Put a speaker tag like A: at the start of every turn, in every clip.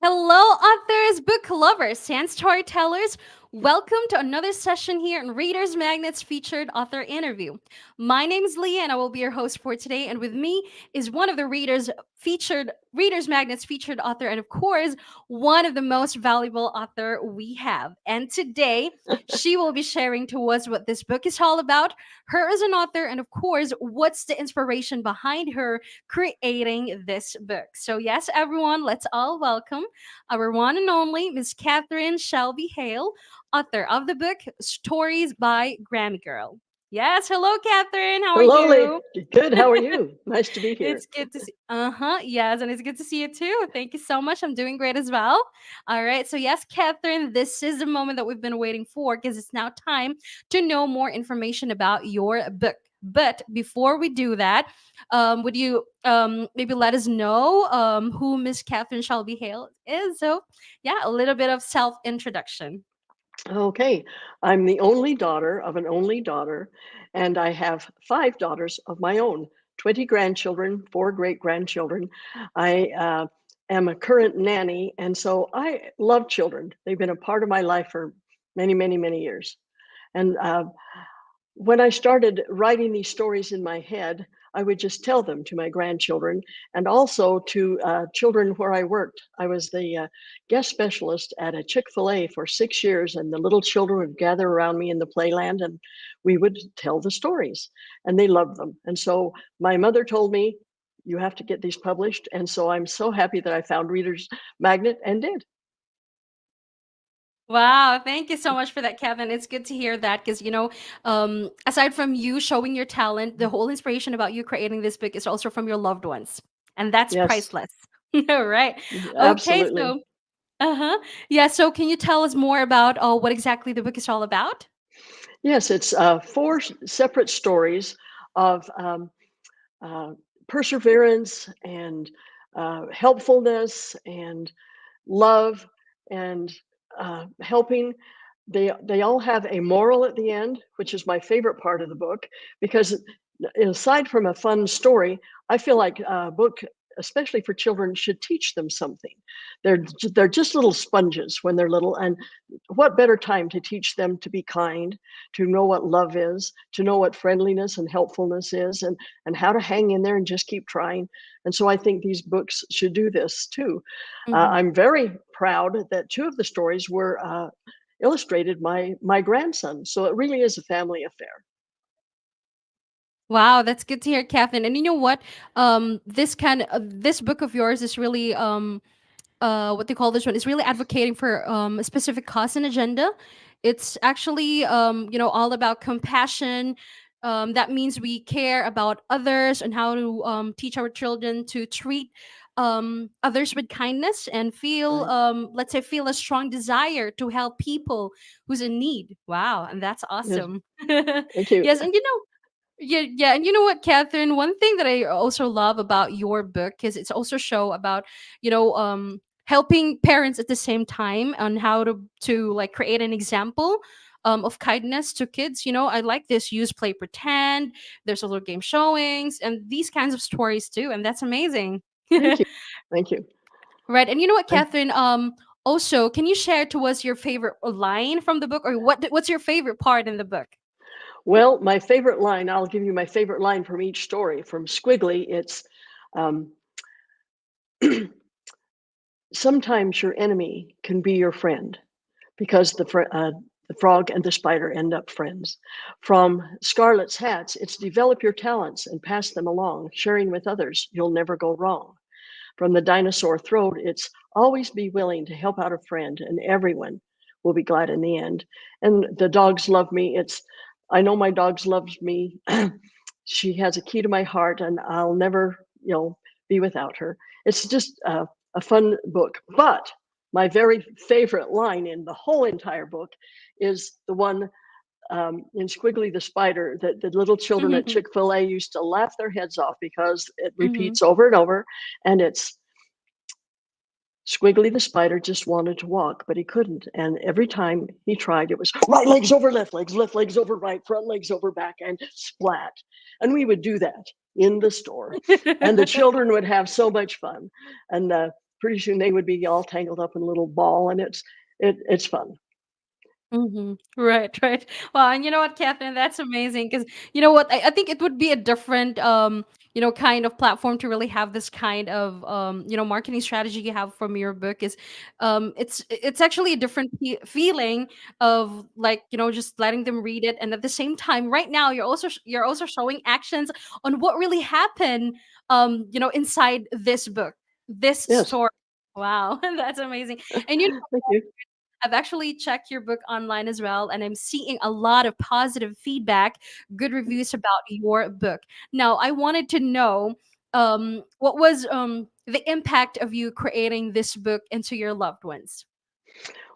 A: Hello, authors, book lovers, and storytellers. Welcome to another session here in Readers Magnet's featured author interview. My name is Leah, and I will be your host for today. And with me is one of the Readers Magnet's featured author, and of course, one of the most valuable author we have. And today, she will be sharing to us what this book is all about, her as an author, and of course, what's the inspiration behind her creating this book. So, yes, everyone, let's all welcome our one and only Miss Catherine Shelby Hale, author of the book Stories by Grammy Girl. Yes, hello, Catherine. How are
B: Hello, Lee.
A: you?
B: Good. How are you? Nice to be here.
A: It's good to see. Yes, and it's good to see you too. Thank you so much. I'm doing great as well. All right. So yes, Catherine, this is the moment that we've been waiting for because it's now time to know more information about your book. But before we do that, would you maybe let us know who Miss Catherine Shelby Hale is? So, yeah, a little bit of self introduction.
B: Okay. I'm the only daughter of an only daughter, and I have five daughters of my own, 20 grandchildren, four great grandchildren. I am a current nanny, and so I love children. They've been a part of my life for many, many, many years. And when I started writing these stories in my head, I would just tell them to my grandchildren and also to children where I worked. I was the guest specialist at a Chick-fil-A for 6 years, and the little children would gather around me in the playland and we would tell the stories, and they loved them. And so my mother told me, you have to get these published. And so I'm so happy that I found Reader's Magnet and did.
A: Wow, thank you so much for that, Kevin. It's good to hear that because, aside from you showing your talent, the whole inspiration about you creating this book is also from your loved ones. And that's
B: Yes,
A: priceless. All right. Okay,
B: absolutely.
A: so, uh-huh. Yeah, so can you tell us more about what exactly the book is all about?
B: Yes, it's four separate stories of uh, perseverance and helpfulness and love and helping. They all have a moral at the end, which is my favorite part of the book because aside from a fun story, I feel like a book, especially for children, should teach them something. They're just little sponges when they're little, and what better time to teach them to be kind, to know what love is, to know what friendliness and helpfulness is, and how to hang in there and just keep trying. And so I think these books should do this too.
A: Mhm.
B: I'm very proud that two of the stories were illustrated my grandson. So it really is a family affair.
A: Wow, that's good to hear, Catherine. And you know what? This book of yours is really what they call this one is really advocating for a specific cause and agenda. It's actually all about compassion. That means we care about others and how to teach our children to treat others with kindness and feel
B: Right.
A: let's say feel a strong desire to help people who's in need. Wow, and that's
B: Yes.
A: awesome.
B: Thank you.
A: Yes, and yeah, and you know what, Catherine? One thing that I also love about your book is it's also show about, helping parents at the same time on how to like create an example of kindness to kids. I like this use play pretend. There's also game showings and these kinds of stories too, and that's amazing.
B: Thank you. Thank you.
A: Right, and you know what,
B: I,
A: Catherine? Also, can you share to us your favorite line from the book, or what's your favorite part in the book?
B: well, my favorite line, I'll give you my favorite line from each story. From Squiggly, it's um, sometimes your enemy can be your friend because the frog and the spider end up friends. From Scarlet's Hats, it's develop your talents and pass them along. Sharing with others, you'll never go wrong. From the dinosaur throat, it's always be willing to help out a friend, and everyone will be glad in the end. And the dogs love me. It's I know my dogs loves me. She has a key to my heart, and I'll never, be without her. It's just a fun book. But my very favorite line in the whole entire book is the one in Squiggly the Spider that the little children at
A: Hmm.
B: Chick-fil-A used to laugh their heads off because it
A: Hmm.
B: repeats over and over. And it's Squiggly the Spider just wanted to walk, but he couldn't. And every time he tried, it was right legs over left legs over right, front legs over back, and splat. And we would do that in the store. And the children would have so much fun. And pretty soon they would be all tangled up in a little ball, and it's fun.
A: Right, right. Well, and you know what, Catherine, that's amazing because you know what, I think it would be a different, kind of platform to really have this kind of, marketing strategy you have from your book. Is, it's actually a different feeling of like just letting them read it, and at the same time, right now you're also showing actions on what really happened, inside this book, this
B: Yes.
A: story. Wow, that's amazing. And
B: Thank you.
A: I've actually checked your book online as well, and I'm seeing a lot of positive feedback, good reviews about your book. Now, I wanted to know, what was the impact of you creating this book into your loved ones?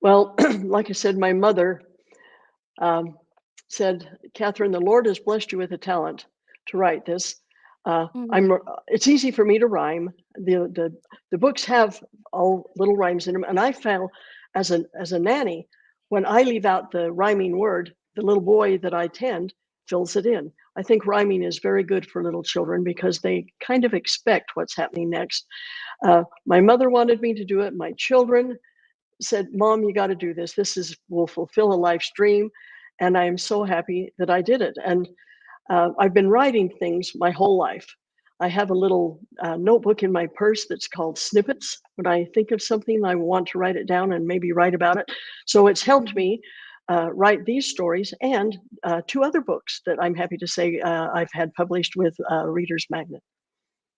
B: Well, like I said, my mother um, said, "Catherine, the Lord has blessed you with a talent to write this.
A: Mhm.
B: It's easy for me to rhyme. The books have all little rhymes in them, and I found as a nanny, when I leave out the rhyming word, the little boy that I tend fills it in. I think rhyming is very good for little children because they kind of expect what's happening next. My mother wanted me to do it. My children said, "Mom, you got to do this. This is will fulfill a life's dream," and I am so happy that I did it. And I've been writing things my whole life. I have a little notebook in my purse that's called snippets. When I think of something, I want to write it down and maybe write about it. So it's helped
A: Mhm.
B: me write these stories and two other books that I'm happy to say I've had published with Reader's Magnet.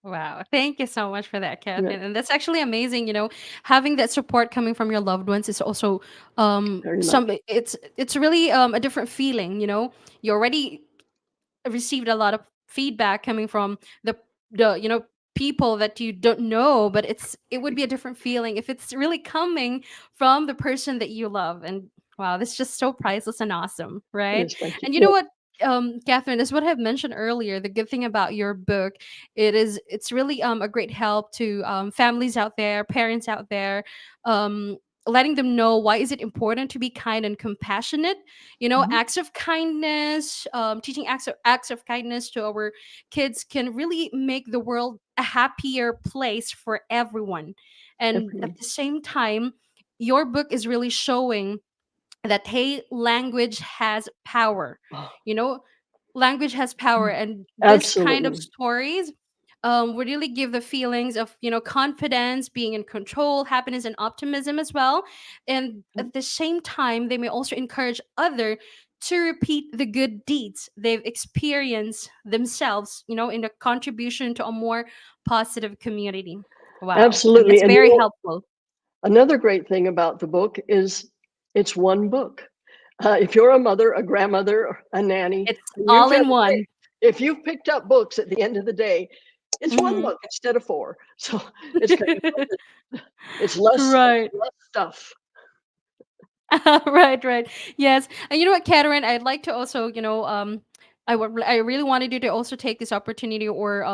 A: Wow. Thank you so much for that,
B: Yeah,
A: Catherine. And that's actually amazing, having that support coming from your loved ones is also
B: very much.
A: it's really a different feeling, You already received a lot of feedback coming from the people that you don't know, but it would be a different feeling if it's really coming from the person that you love. And wow, that's just so priceless and awesome, right?
B: Yes, thank you.
A: And you
B: Yeah.
A: know what, Catherine, is what I've mentioned earlier. The good thing about your book, it's really a great help to families out there, parents out there, um letting them know why is it important to be kind and compassionate.
B: Mhm.
A: Acts of kindness, teaching acts of kindness to our kids can really make the world a happier place for everyone. And at
B: Everyone.
A: the same time, your book is really showing that, hey, language has power.
B: Oh,
A: you know Language has power, and this kind of
B: absolutely.
A: stories would really give the feelings of confidence, being in control, happiness, and optimism as well. And at the same time, they may also encourage other to repeat the good deeds they've experienced themselves, in a contribution to a more positive community. Wow, and
B: Absolutely.
A: that's
B: And
A: very helpful.
B: another great thing about the book is it's one book. If you're a mother, a grandmother, a nanny,
A: It's
B: and
A: all in one.
B: if you've picked up books at the end of the day, it's one
A: Hmm.
B: book instead of four. So it's kind of it's
A: Right.
B: less stuff.
A: Right, right. Yes. And you know what, Karen, I'd like to also, I really wanted you to also take this opportunity, or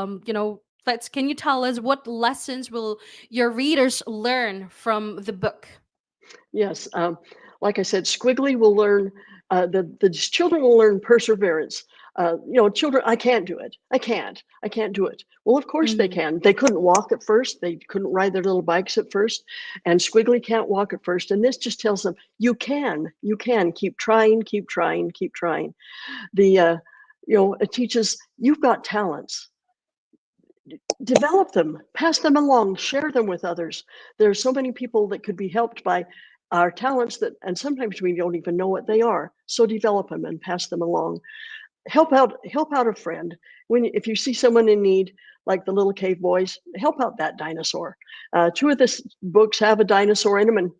A: let's can you tell us what lessons will your readers learn from the book?
B: Yes, like I said, Squiggly will learn. The children will learn perseverance. Children, I can't do it. I can't do it. Well, of course they
A: Hmm.
B: can. They couldn't walk at first. They couldn't ride their little bikes at first, and Squiggly can't walk at first. And this just tells them you can. You can keep trying, keep trying, keep trying. The it teaches you've got talents, develop them, pass them along, share them with others. There are so many people that could be helped by our talents that, and sometimes we don't even know what they are. So develop them and pass them along. Help out a friend. If you see someone in need, like the little cave boys, help out that dinosaur. Two of the books have a dinosaur in them, and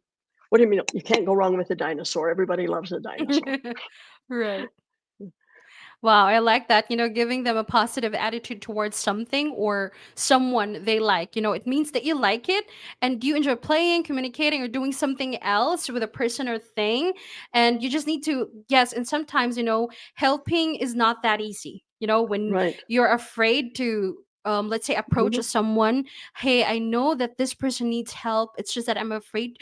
B: what do you mean? You can't go wrong with a dinosaur. Everybody loves a dinosaur.
A: Right. Wow, I like that. Giving them a positive attitude towards something or someone they like. It means that you like it and you enjoy playing, communicating, or doing something else with a person or thing. And you just need to, yes, and sometimes, helping is not that easy. When
B: Right.
A: you're afraid to, let's say, approach
B: Mhm.
A: someone, hey, I know that this person needs help. It's just that I'm afraid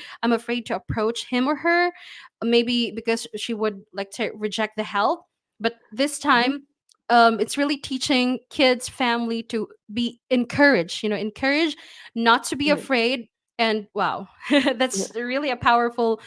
A: to approach him or her, maybe because she would like to reject the help. But this
B: Mhm.
A: time, it's really teaching kids, family to be encouraged, encourage not to be
B: Right.
A: afraid, And wow,
B: Yeah.
A: that's really a powerful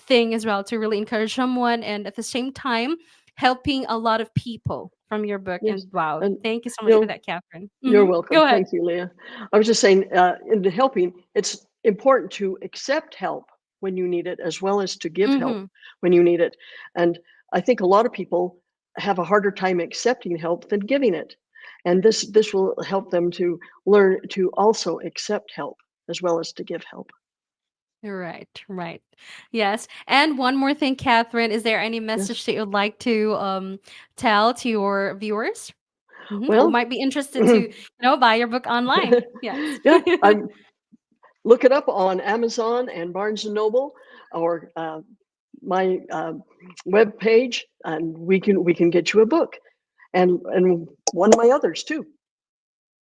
A: thing as well, to really encourage someone and at the same time helping a lot of people from your book.
B: Yes.
A: And wow,
B: And,
A: thank you so
B: you
A: much for
B: know,
A: that, Catherine.
B: you're welcome.
A: Go ahead.
B: Thank you, Leah. I was just saying, in the helping, it's important to accept help when you need it, as well as to give help
A: Mm-hmm.
B: when you need it. And I think a lot of people have a harder time accepting help than giving it. And this will help them to learn to also accept help as well as to give help.
A: Right, right. Yes. And one more thing, Catherine, is there any
B: Yes.
A: message that you'd like to tell to your viewers, who
B: Well,
A: might be interested to, buy your book online? Yes.
B: yeah, I'm look it up on Amazon and Barnes and Noble, or my web page, and we can get you a book, and one of my others too.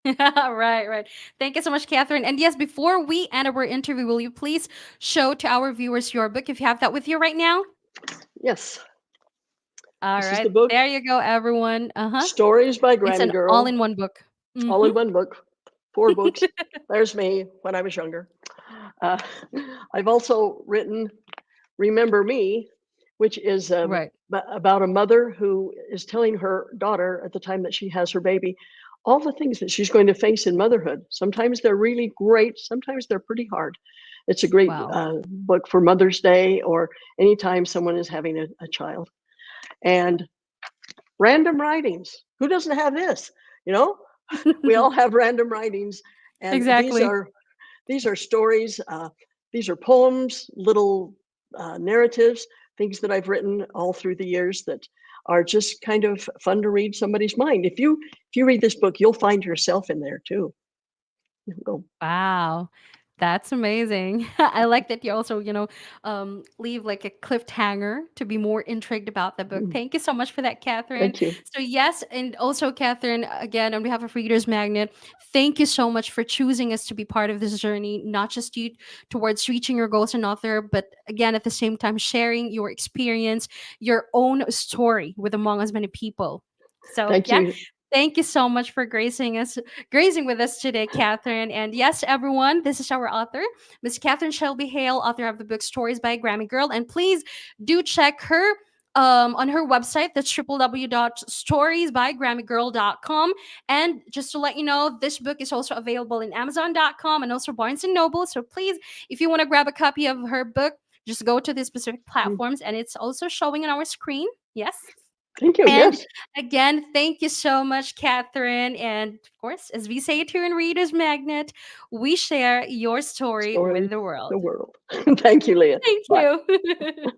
A: Right, right. Thank you so much, Catherine. And yes, before we end our interview, will you please show to our viewers your book if you have that with you right now?
B: Yes,
A: All
B: this is the
A: right.
B: book,
A: There you go, everyone. Uh-huh.
B: Stories by
A: It's
B: Grammy
A: an
B: Girl,
A: all-in-one book.
B: all
A: Mm-hmm.
B: in one book, 4 books. There's me when I was younger. Uh, I've also written Remember Me, which is
A: Right.
B: about a mother who is telling her daughter at the time that she has her baby all the things that she's going to face in motherhood. Sometimes they're really great, sometimes they're pretty hard. It's a great
A: Wow.
B: book for Mother's Day or anytime someone is having a child. And random writings. Who doesn't have this? You know, we all have random writings, and these
A: Exactly.
B: are these are stories, these are poems, little narratives, things that I've written all through the years that are just kind of fun to read somebody's mind. If you read this book, you'll find yourself in there too. You'll go,
A: Wow. That's amazing. I like that you also, leave like a cliffhanger to be more intrigued about the book.
B: "Mm,
A: Thank you so much for that, Catherine.
B: thank you,
A: So, yes, and also, Catherine, again, on behalf of Reader's Magnet, thank you so much for choosing us to be part of this journey, not just you towards reaching your goals as an author, but again, at the same time, sharing your experience, your own story with among as many people. So,
B: thank
A: yeah,
B: you,
A: thank you so much for grazing with us today, Catherine. And yes, everyone, this is our author, Miss Catherine Shelby Hale, author of the book Stories by Grammy Girl. And please do check her on her website. That's www.storiesbygrammygirl.com. And just to let you know, this book is also available in Amazon.com and also Barnes and Noble. So please, if you want to grab a copy of her book, just go to these specific
B: mm,
A: platforms, and it's also showing on our screen. Yes.
B: thank you.
A: And
B: Yes,
A: again, thank you so much, Catherine. And of course, as we say it here in Reader's Magnet, we share your story with
B: story,
A: the
B: the
A: world.
B: world. Thank you, Leah.
A: Thank
B: Bye.
A: you.